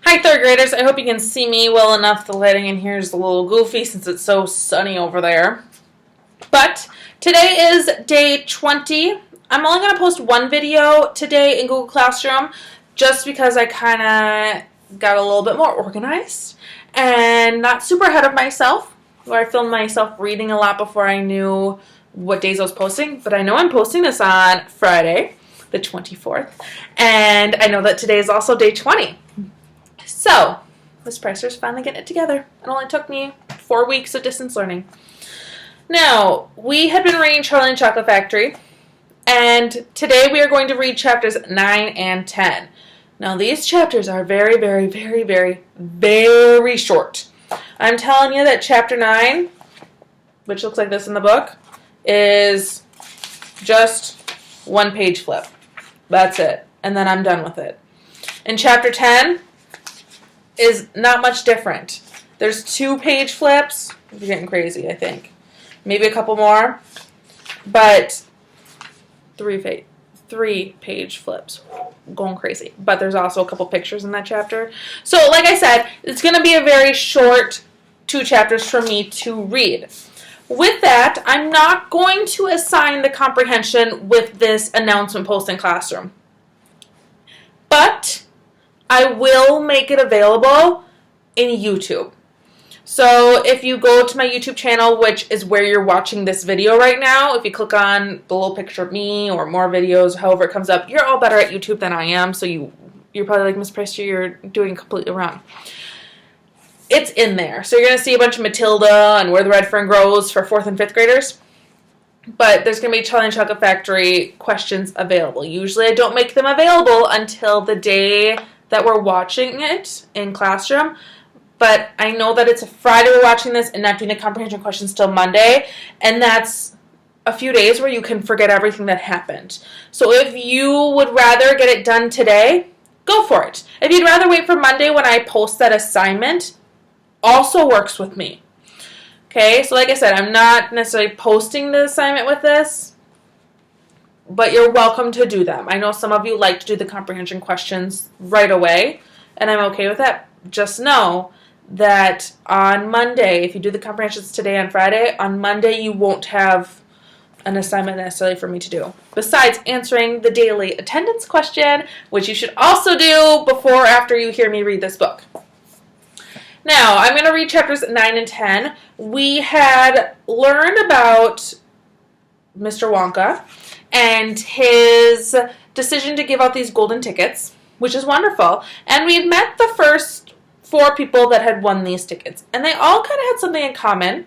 Hi, third graders. I hope you can see me well enough. The lighting in here is a little goofy since it's so sunny over there. But today is day 20. I'm only going to post one video today in Google Classroom just because I kind of got a little bit more organized and not super ahead of myself, where I filmed myself reading a lot before I knew what days I was posting. But I know I'm posting this on Friday, the 24th, and I know that today is also day 20. So, Miss Pricer's finally getting it together. It only took me 4 weeks of distance learning. Now, we had been reading Charlie and the Chocolate Factory, and today we are going to read chapters 9 and 10. Now, these chapters are very, very, very, very, very short. I'm telling you that chapter 9, which looks like this in the book, is just one page flip. That's it. And then I'm done with it. And chapter 10 is not much different. There's 2 page flips. You're getting crazy, I think. Maybe a couple more. But 3 page flips. Going crazy. But there's also a couple pictures in that chapter. So, like I said, it's going to be a very short 2 chapters for me to read. With that, I'm not going to assign the comprehension with this announcement post in Classroom. But I will make it available in YouTube. So if you go to my YouTube channel, which is where you're watching this video right now, if you click on the little picture of me or more videos, however it comes up, you're all better at YouTube than I am, so you're probably like, Miss Priester, you're doing completely wrong. It's in there. So you're going to see a bunch of Matilda and Where the Red Fern Grows for 4th and 5th graders. But there's going to be Charlie and the Chocolate Factory questions available. Usually I don't make them available until the day that we're watching it in Classroom, but I know that it's a Friday we're watching this and not doing the comprehension questions till Monday, and that's a few days where you can forget everything that happened. So if you would rather get it done today, go for it. If you'd rather wait for Monday when I post that assignment, also works with me. Okay, so like I said, I'm not necessarily posting the assignment with this, but you're welcome to do them. I know some of you like to do the comprehension questions right away, and I'm okay with that. Just know that on Monday, if you do the comprehensions today on Friday, on Monday you won't have an assignment necessarily for me to do. Besides answering the daily attendance question, which you should also do before or after you hear me read this book. Now, I'm going to read chapters 9 and 10. We had learned about Mr. Wonka and his decision to give out these golden tickets, which is wonderful. And we had met the first 4 people that had won these tickets. And they all kind of had something in common,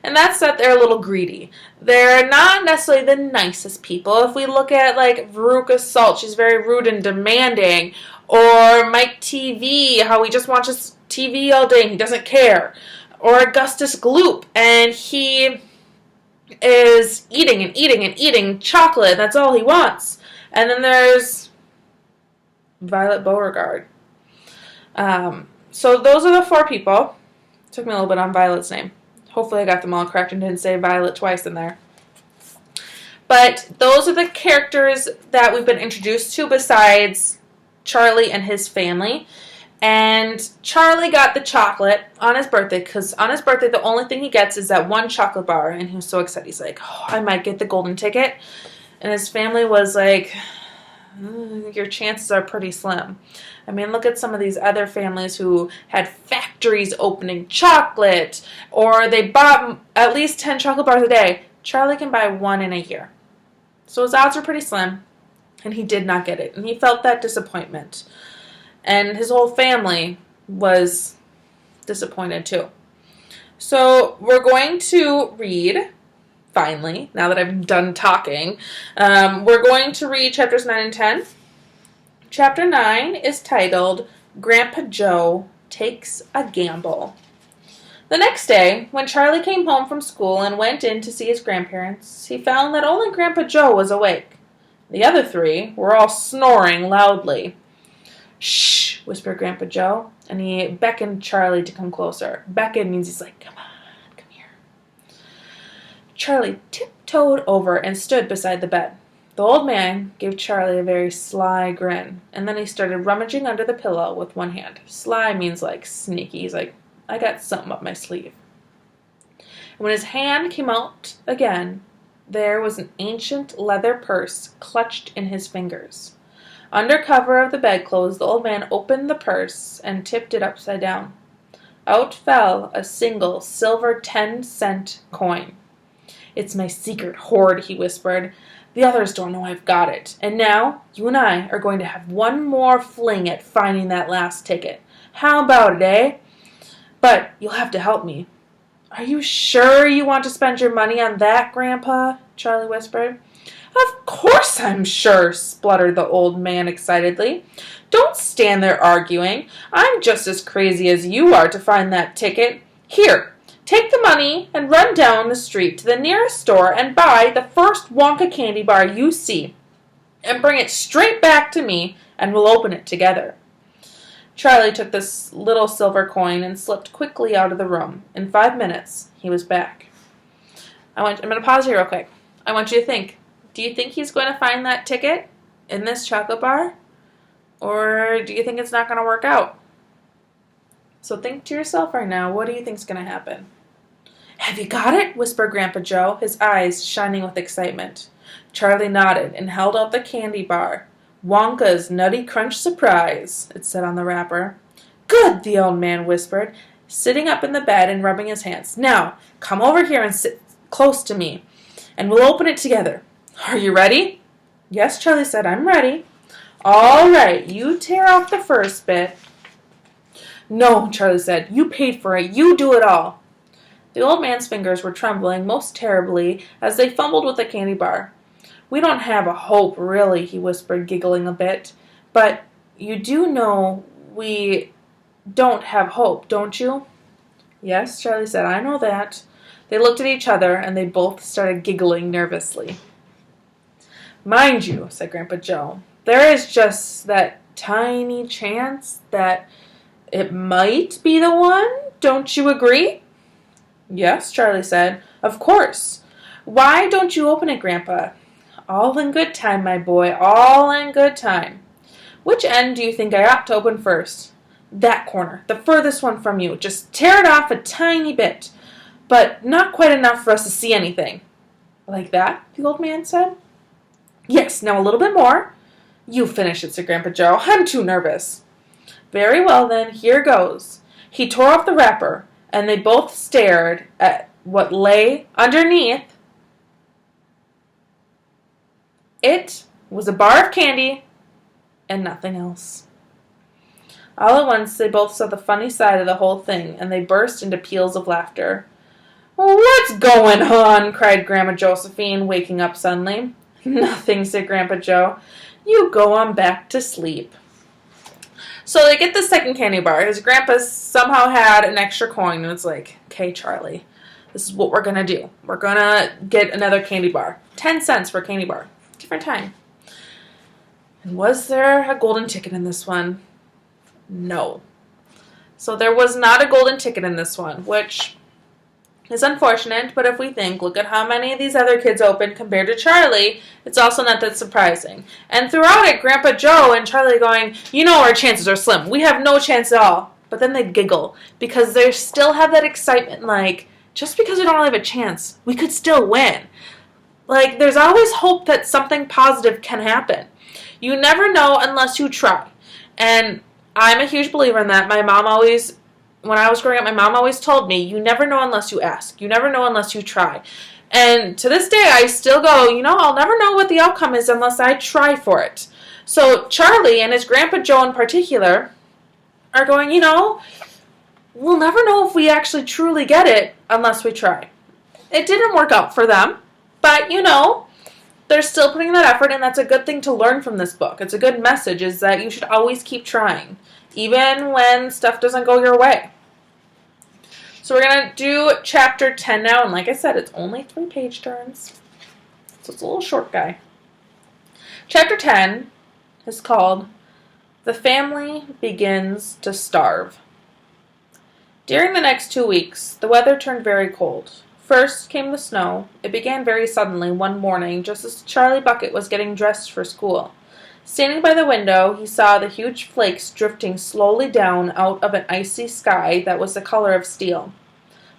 and that's that they're a little greedy. They're not necessarily the nicest people. If we look at, like, Veruca Salt, she's very rude and demanding. Or Mike TV, how he just watches TV all day and he doesn't care. Or Augustus Gloop, and he is eating and eating and eating chocolate. That's all he wants. And then there's Violet Beauregard. So those are the 4 people. Took me a little bit on Violet's name. Hopefully I got them all correct and didn't say Violet twice in there. But those are the characters that we've been introduced to besides Charlie and his family. And Charlie got the chocolate on his birthday, because on his birthday the only thing he gets is that one chocolate bar, and he was so excited. He's like, oh, I might get the golden ticket. And his family was like, your chances are pretty slim. I mean, look at some of these other families who had factories opening chocolate, or they bought at least 10 chocolate bars a day. Charlie can buy 1 in a year. So his odds are pretty slim, and he did not get it. And he felt that disappointment. And his whole family was disappointed too. So we're going to read, finally, now that I'm done talking, we're going to read chapters 9 and 10. Chapter 9 is titled, Grandpa Joe Takes a Gamble. The next day, when Charlie came home from school and went in to see his grandparents, he found that only Grandpa Joe was awake. The other 3 were all snoring loudly. Shh, whispered Grandpa Joe, and he beckoned Charlie to come closer. Beckon means he's like, come on, come here. Charlie tiptoed over and stood beside the bed. The old man gave Charlie a very sly grin, and then he started rummaging under the pillow with one hand. Sly means like sneaky. He's like, I got something up my sleeve. And when his hand came out again, there was an ancient leather purse clutched in his fingers. Under cover of the bedclothes, the old man opened the purse and tipped it upside down. Out fell a single silver 10-cent coin. It's my secret hoard, he whispered. The others don't know I've got it. And now, you and I are going to have one more fling at finding that last ticket. How about it, eh? But you'll have to help me. Are you sure you want to spend your money on that, Grandpa? Charlie whispered. Of course I'm sure, spluttered the old man excitedly. Don't stand there arguing. I'm just as crazy as you are to find that ticket. Here, take the money and run down the street to the nearest store and buy the first Wonka candy bar you see. And bring it straight back to me and we'll open it together. Charlie took this little silver coin and slipped quickly out of the room. In 5 minutes, he was back. I'm going to pause here real quick. I want you to think. Do you think he's going to find that ticket in this chocolate bar? Or do you think it's not going to work out? So think to yourself right now, what do you think is going to happen? Have you got it? Whispered Grandpa Joe, his eyes shining with excitement. Charlie nodded and held out the candy bar. Wonka's Nutty Crunch Surprise, it said on the wrapper. Good, the old man whispered, sitting up in the bed and rubbing his hands. Now, come over here and sit close to me, and we'll open it together. Are you ready? Yes, Charlie said, I'm ready. All right, you tear off the first bit. No, Charlie said, you paid for it. You do it all. The old man's fingers were trembling most terribly as they fumbled with the candy bar. We don't have a hope, really, he whispered, giggling a bit. But you do know we don't have hope, don't you? Yes, Charlie said, I know that. They looked at each other, and they both started giggling nervously. Mind you, said Grandpa Joe, there is just that tiny chance that it might be the one. Don't you agree? Yes, Charlie said. Of course. Why don't you open it, Grandpa? All in good time, my boy, all in good time. Which end do you think I ought to open first? That corner, the furthest one from you. Just tear it off a tiny bit, but not quite enough for us to see anything. Like that? The old man said. Yes, now a little bit more. You finish it, said Grandpa Joe. I'm too nervous. Very well, then, here goes. He tore off the wrapper, and they both stared at what lay underneath. It was a bar of candy and nothing else. All at once, they both saw the funny side of the whole thing, and they burst into peals of laughter. What's going on? Cried Grandma Josephine, waking up suddenly. Nothing, said Grandpa Joe. You go on back to sleep. So they get the second candy bar. His grandpa somehow had an extra coin, and it's like, okay, Charlie, this is what we're going to do. We're going to get another candy bar. 10 cents for a candy bar. Different time. And was there a golden ticket in this one? No. So there was not a golden ticket in this one, which is unfortunate, but if we think, look at how many of these other kids opened compared to Charlie, it's also not that surprising. And throughout it, Grandpa Joe and Charlie going, you know our chances are slim. We have no chance at all. But then they giggle because they still have that excitement, like, just because we don't really have a chance, we could still win. Like, there's always hope that something positive can happen. You never know unless you try. And I'm a huge believer in that. My mom always, when I was growing up, my mom always told me, you never know unless you ask. You never know unless you try. And to this day, I still go, I'll never know what the outcome is unless I try for it. So Charlie and his Grandpa Joe in particular are going, we'll never know if we actually truly get it unless we try. It didn't work out for them. But, they're still putting that effort, and that's a good thing to learn from this book. It's a good message, is that you should always keep trying, even when stuff doesn't go your way. So we're going to do chapter 10 now, and like I said, it's only 3 page turns. So it's a little short guy. Chapter 10 is called The Family Begins to Starve. During the next 2 weeks, the weather turned very cold. First came the snow. It began very suddenly one morning, just as Charlie Bucket was getting dressed for school. Standing by the window, he saw the huge flakes drifting slowly down out of an icy sky that was the color of steel.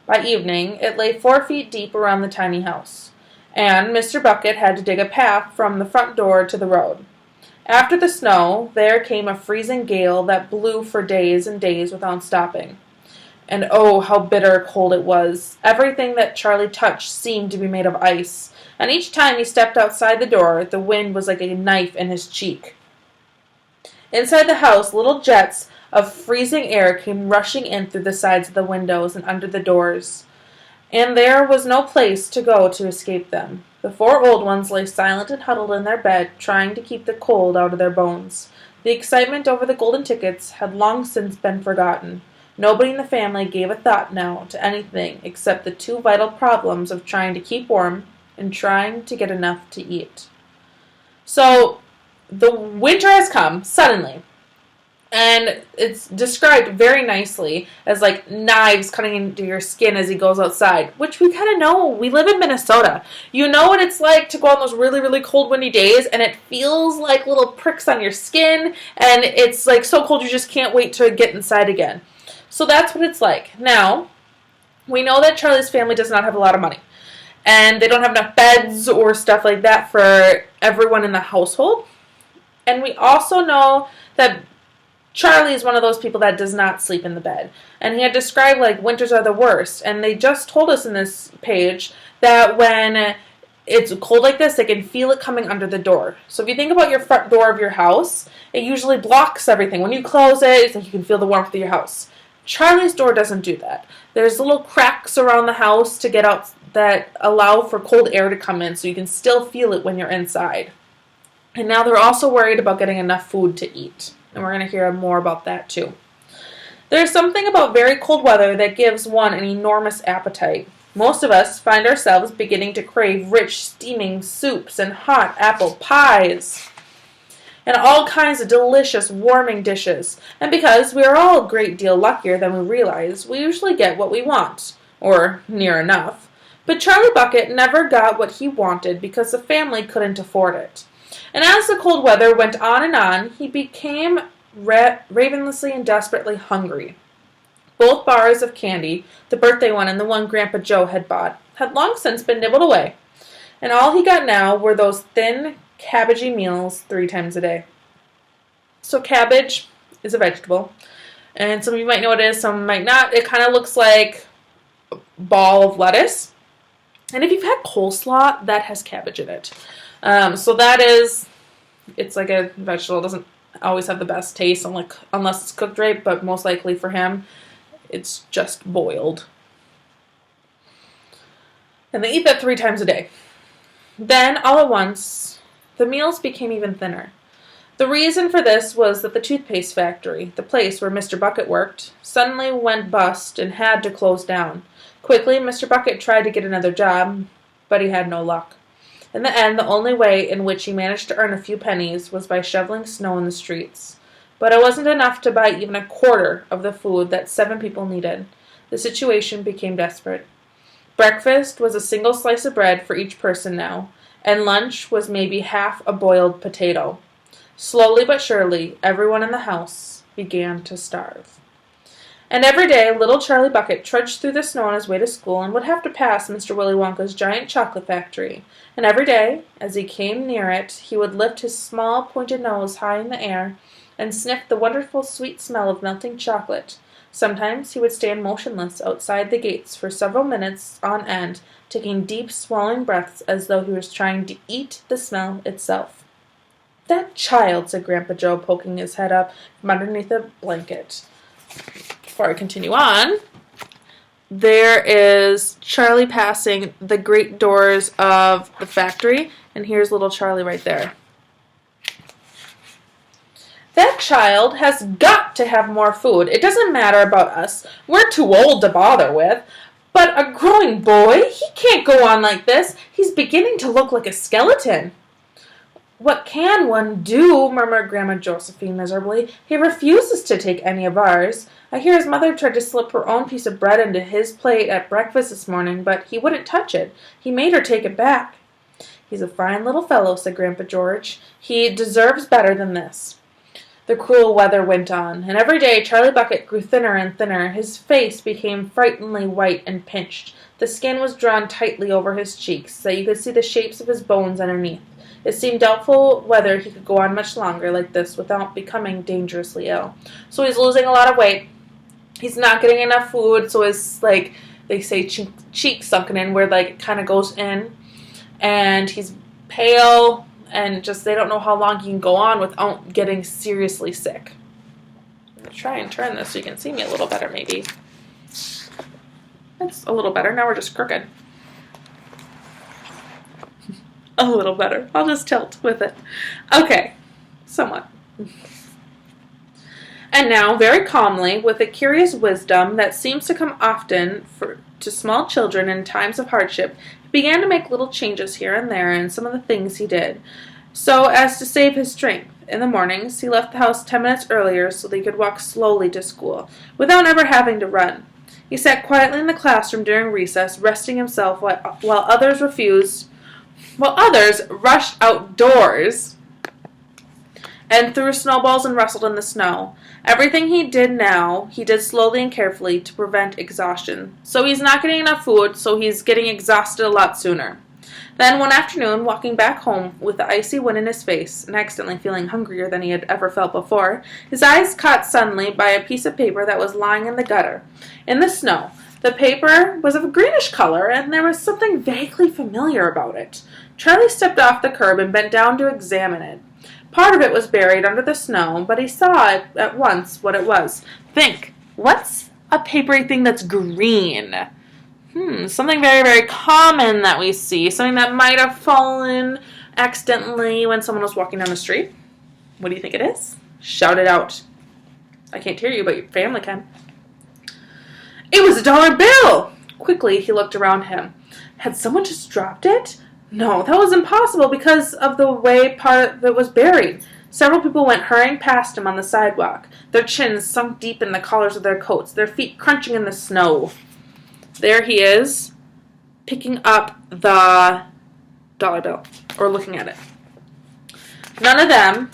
By evening, it lay 4 feet deep around the tiny house, and Mr. Bucket had to dig a path from the front door to the road. After the snow, there came a freezing gale that blew for days and days without stopping. And oh, how bitter cold it was. Everything that Charlie touched seemed to be made of ice, and each time he stepped outside the door, the wind was like a knife in his cheek. Inside the house, little jets of freezing air came rushing in through the sides of the windows and under the doors, and there was no place to go to escape them. The 4 old ones lay silent and huddled in their bed, trying to keep the cold out of their bones. The excitement over the golden tickets had long since been forgotten. Nobody in the family gave a thought now to anything except the 2 vital problems of trying to keep warm and trying to get enough to eat. So, the winter has come, suddenly. And it's described very nicely as like knives cutting into your skin as he goes outside, which we kind of know. We live in Minnesota. You know what it's like to go on those really, really cold, windy days, and it feels like little pricks on your skin, and it's like so cold you just can't wait to get inside again. So that's what it's like. Now, we know that Charlie's family does not have a lot of money, and they don't have enough beds or stuff like that for everyone in the household. And we also know that Charlie is one of those people that does not sleep in the bed. And he had described like winters are the worst. And they just told us in this page that when it's cold like this, they can feel it coming under the door. So if you think about your front door of your house, it usually blocks everything. When you close it, it's like you can feel the warmth of your house. Charlie's door doesn't do that. There's little cracks around the house to get out that allow for cold air to come in, so you can still feel it when you're inside. And now they're also worried about getting enough food to eat. And we're going to hear more about that too. There's something about very cold weather that gives one an enormous appetite. Most of us find ourselves beginning to crave rich, steaming soups and hot apple pies and all kinds of delicious, warming dishes. And because we are all a great deal luckier than we realize, we usually get what we want, or near enough. But Charlie Bucket never got what he wanted because the family couldn't afford it. And as the cold weather went on, he became ravenously and desperately hungry. Both bars of candy, the birthday one and the one Grandpa Joe had bought, had long since been nibbled away, and all he got now were those thin, cabbagey meals 3 times a day. So cabbage is a vegetable, and some of you might know what it is, some might not. It kind of looks like a ball of lettuce, and if you've had coleslaw, that has cabbage in it. So that is, it's like a vegetable. It doesn't always have the best taste unless it's cooked right, but most likely for him, it's just boiled. And they eat that 3 times a day. Then, all at once, the meals became even thinner. The reason for this was that the toothpaste factory, the place where Mr. Bucket worked, suddenly went bust and had to close down. Quickly, Mr. Bucket tried to get another job, but he had no luck. In the end, the only way in which he managed to earn a few pennies was by shoveling snow in the streets. But it wasn't enough to buy even a quarter of the food that 7 people needed. The situation became desperate. Breakfast was a single slice of bread for each person now, and lunch was maybe half a boiled potato. Slowly but surely, everyone in the house began to starve. And every day, little Charlie Bucket trudged through the snow on his way to school and would have to pass Mr. Willy Wonka's giant chocolate factory. And every day, as he came near it, he would lift his small, pointed nose high in the air and sniff the wonderful sweet smell of melting chocolate. Sometimes he would stand motionless outside the gates for several minutes on end, taking deep, swallowing breaths as though he was trying to eat the smell itself. "That child," said Grandpa Joe, poking his head up from underneath a blanket. Before I continue on, there is Charlie passing the great doors of the factory, and here's little Charlie right there. "That child has got to have more food. It doesn't matter about us. We're too old to bother with. But a growing boy? He can't go on like this. He's beginning to look like a skeleton." "What can one do?" murmured Grandma Josephine miserably. "He refuses to take any of ours. I hear his mother tried to slip her own piece of bread into his plate at breakfast this morning, but he wouldn't touch it. He made her take it back." "He's a fine little fellow," said Grandpa George. "He deserves better than this." The cruel weather went on, and every day Charlie Bucket grew thinner and thinner. His face became frighteningly white and pinched. The skin was drawn tightly over his cheeks, so that you could see the shapes of his bones underneath. It seemed doubtful whether he could go on much longer like this without becoming dangerously ill. So he's losing a lot of weight. He's not getting enough food, so his, like, they say cheek sunken in, where, like, it kind of goes in. And he's pale, and just they don't know how long he can go on without getting seriously sick. I'm going to try and turn this so you can see me a little better, maybe. That's a little better. Now we're just crooked. A little better. I'll just tilt with it. Okay. Somewhat. And now, very calmly, with a curious wisdom that seems to come often to small children in times of hardship, he began to make little changes here and there in some of the things he did, so as to save his strength. In the mornings, he left the house 10 minutes earlier so that he could walk slowly to school, without ever having to run. He sat quietly in the classroom during recess, resting himself while others rushed outdoors and threw snowballs and wrestled in the snow. Everything he did now, he did slowly and carefully to prevent exhaustion. So he's not getting enough food, so he's getting exhausted a lot sooner. Then one afternoon, walking back home with the icy wind in his face, and accidentally feeling hungrier than he had ever felt before, his eyes caught suddenly by a piece of paper that was lying in the gutter, in the snow. The paper was of a greenish color, and there was something vaguely familiar about it. Charlie stepped off the curb and bent down to examine it. Part of it was buried under the snow, but he saw at once what it was. Think, what's a papery thing that's green? Something very, very common that we see. Something that might have fallen accidentally when someone was walking down the street. What do you think it is? Shout it out. I can't hear you, but your family can. It was a dollar bill! Quickly, he looked around him. Had someone just dropped it? No, that was impossible because of the way part of it was buried. Several people went hurrying past him on the sidewalk, their chins sunk deep in the collars of their coats, their feet crunching in the snow. There he is, picking up the dollar bill, or looking at it. None of them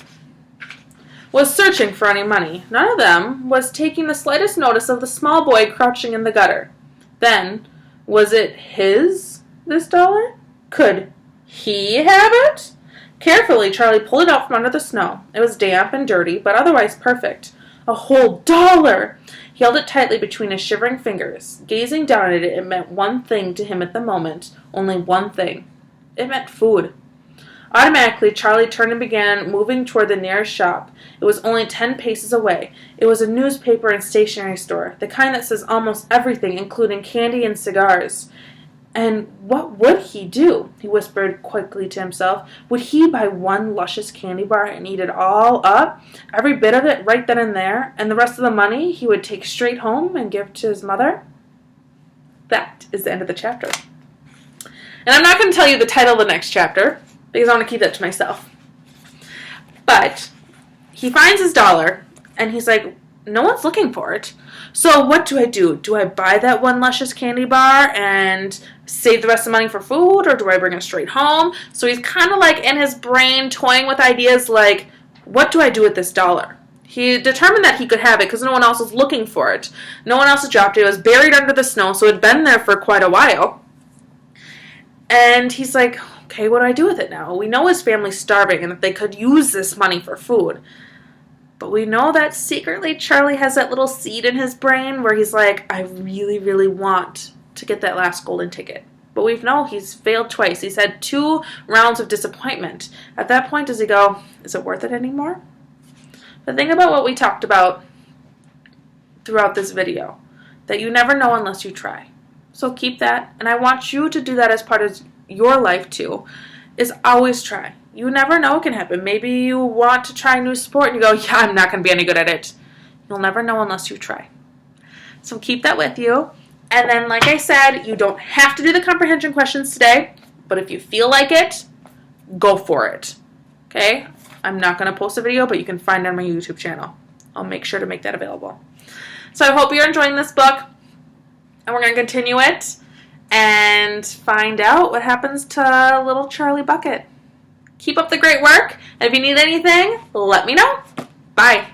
was searching for any money. None of them was taking the slightest notice of the small boy crouching in the gutter. Then, was it this dollar? Could he have it? Carefully, Charlie pulled it out from under the snow. It was damp and dirty, but otherwise perfect. A whole dollar! He held it tightly between his shivering fingers. Gazing down at it, it meant one thing to him at the moment. Only one thing. It meant food. Automatically, Charlie turned and began moving toward the nearest shop. It was only 10 paces away. It was a newspaper and stationery store, the kind that says almost everything, including candy and cigars. And what would he do? He whispered quickly to himself. Would he buy one luscious candy bar and eat it all up? Every bit of it right then and there? And the rest of the money he would take straight home and give to his mother? That is the end of the chapter. And I'm not going to tell you the title of the next chapter, because I want to keep that to myself. But he finds his dollar, and he's like, no one's looking for it. So what do? Do I buy that one luscious candy bar and save the rest of the money for food, or do I bring it straight home? So he's kind of like in his brain toying with ideas like, what do I do with this dollar? He determined that he could have it because no one else was looking for it. No one else had dropped it. It was buried under the snow, so it had been there for quite a while. And he's like, okay, what do I do with it now? We know his family's starving and that they could use this money for food. But we know that secretly Charlie has that little seed in his brain where he's like, I really, really want to get that last golden ticket. But we know he's failed twice. He's had 2 rounds of disappointment. At that point, does he go, is it worth it anymore? The thing about what we talked about throughout this video, that you never know unless you try. So keep that, and I want you to do that as part of your life too, is always try. You never know what can happen. Maybe you want to try a new sport and you go, yeah, I'm not going to be any good at it. You'll never know unless you try. So keep that with you. And then, like I said, you don't have to do the comprehension questions today, but if you feel like it, go for it. Okay? I'm not going to post a video, but you can find it on my YouTube channel. I'll make sure to make that available. So I hope you're enjoying this book, and we're going to continue it and find out what happens to little Charlie Bucket. Keep up the great work, and if you need anything, let me know. Bye.